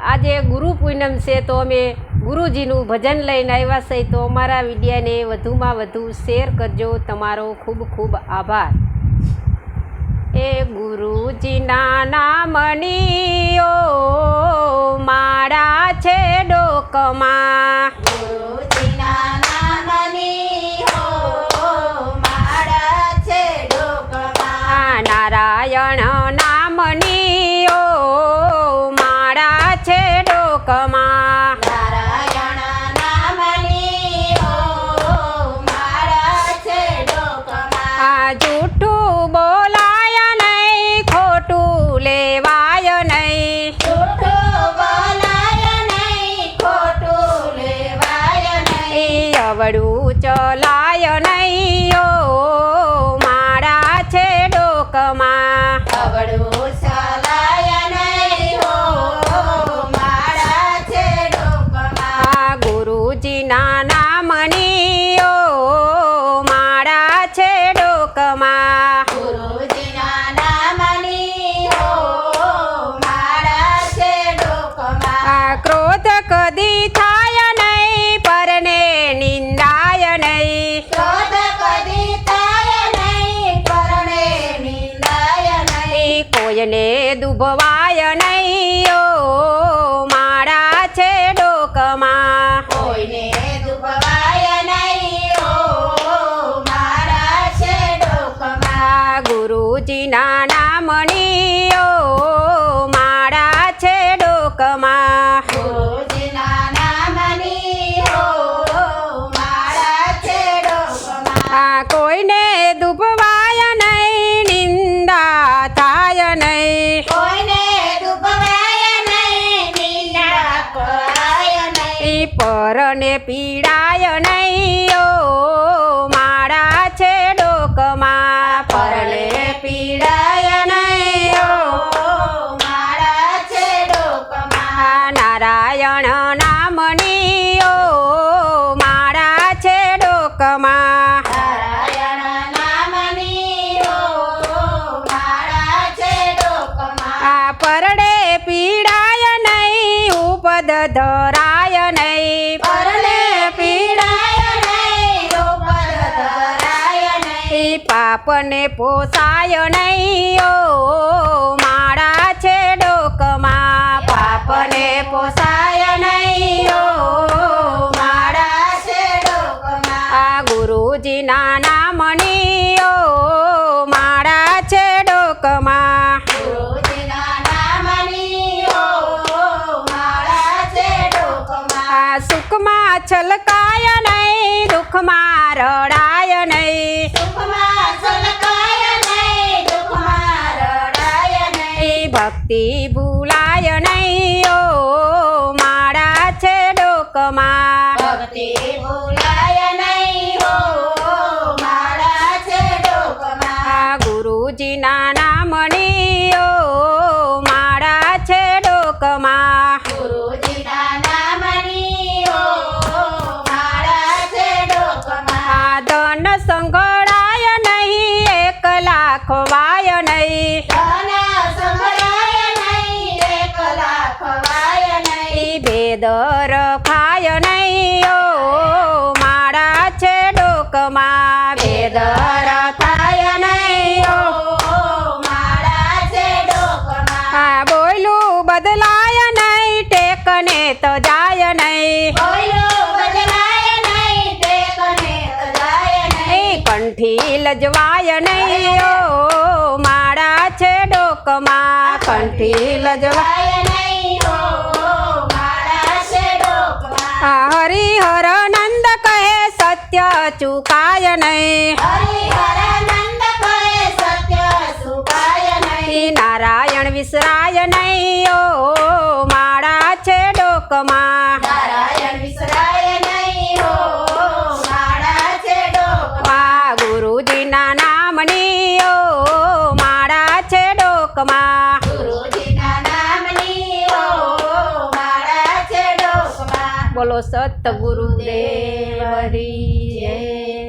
આજે ગુરુ પૂનમ છે તો અમે ગુરુજીનું ભજન લઈને આવ્યા છે તો અમારા વિડીયાને વધુમાં વધુ શેર કરજો. તમારો ખૂબ ખૂબ આભાર. એ ગુરુજીના નામની ઓ માળા છે ડોકમાં, ગુરુજીના નામની ઓ માળા છે ડોકમાં, નારાયણ નામની ઓ માળા છે ડોકમાં, નારાયણ નામની ઓ માળા છે ડોકમાં. જૂઠું બોલાય નહીં, ખોટું લેવાય નહીં, જૂઠું બોલાય નહીં, ખોટું લેવાય નહીં, અવળું ચલાય નહીં ઓ માળા છે ડોકમાં, અવળું ચલાય નહીં ઓ માળા છે ડોકમાં. ગુરુજીના નામની ઓ માળા છે ડોકમાં, ગુરુજીના નામની ઓ માળા છે ડોકમાં. ક્રોધ કદી થાય નહીં, પરને નિંદાય નહીં, ક્રોધ કદી થાય નહીં, પરણે નિંદાય નહીં, કોઈને દુભવાય નહીં ઓ માળા છે ડોકમાં, કોઈને દુભવાય નહીં ઓ માળા છે ડોકમાં. ગુરુજીના નામની ઓ માળા છે ડોકમાં, ગુરુજીના નામની ઓ માળા છે ડોકમાં. કોઈને દુભવાય નહીં, નિંદા થાય નહીં, કોઈને દુભવાય નહીં, નિંદા કરાય નહીં, પરને પીડાય નહીં ઓ માળા છે ડોકમાં, પરણે પીડાય નહીં ઓ માળા છે ડોકમાં. નારાયણ નામની ઓ માળા છે ડોકમાં, નારાયણ નામની ઓ માળા છે ડોકમાં. પરડે પીડાય નહીં, ઉપદ ધરાય નહીં, પરણે પીડાય નહીં, ઉપર ધરાય નહીં, પાપને પોસાય નહીં ઓ માળા છે ડોકમાં, પાપને પોસાય નહીં ઓ માળા છે ડોકમાં. ગુરુજીના નામની ઓ માળા છે ડોકમાં, ગુરુજીના નામની ઓ માળા છે ડોકમાં. સુખમાં છલકાય નહીં, દુઃખમાં રડાય નહીં, સુખમાં છલકાય નહીં, દુઃખમાં રડાય નહીં, ભક્તિ ભૂલાય નહીં ઓ માળા છે ડોકમાં, ભક્તિ ભૂલાય નહીં ઓ માળા છે ડોકમાં. ગુરુજીના નામની ઓ માળા છે ડોકમાં, ગુરુજીના નામની ઓ માળા છે ડોકમાં. ધન સંઘળાય નહીં, એકલા ખવાય નહીં, ધન સંભળાય નહીં, એકલા ખવાય નહીં, ભેદ રખાય નહીં ઓ માળા છે ડોકમાં, ભેદ રખાય નહીં ઓ માળા છે ડોકમાં. બોયલું બદલાય નહીં, ટેકને તો જાય નહીં, બોયલું બદલાય નહીં, ટેકને તજાય નહીં, કંઠી લજવાય નહીં ઓ માળા છે ડોકમાં, કંઠી લજવાય લજવાય નહીં ઓ માળા છે ડોકમાં. હરિહર નંદ કહે સત્ય ચૂકાય નહીં, હરિહરાનંદ કહે સત્ય સુકાય નહીં, નારાયણ વિસરાય નહીં ઓ માળા છે ડોકમાં, નારાયણ વિસરાય નહીં ઓ માળા છે ડોકમાં. ગુરુજીના નામની ઓ માળા છે ડોકમાં, ગુરુજીના નામની ઓ માળા છે ડોકમાં. બોલો સતગુરુદેવ હરિ જય.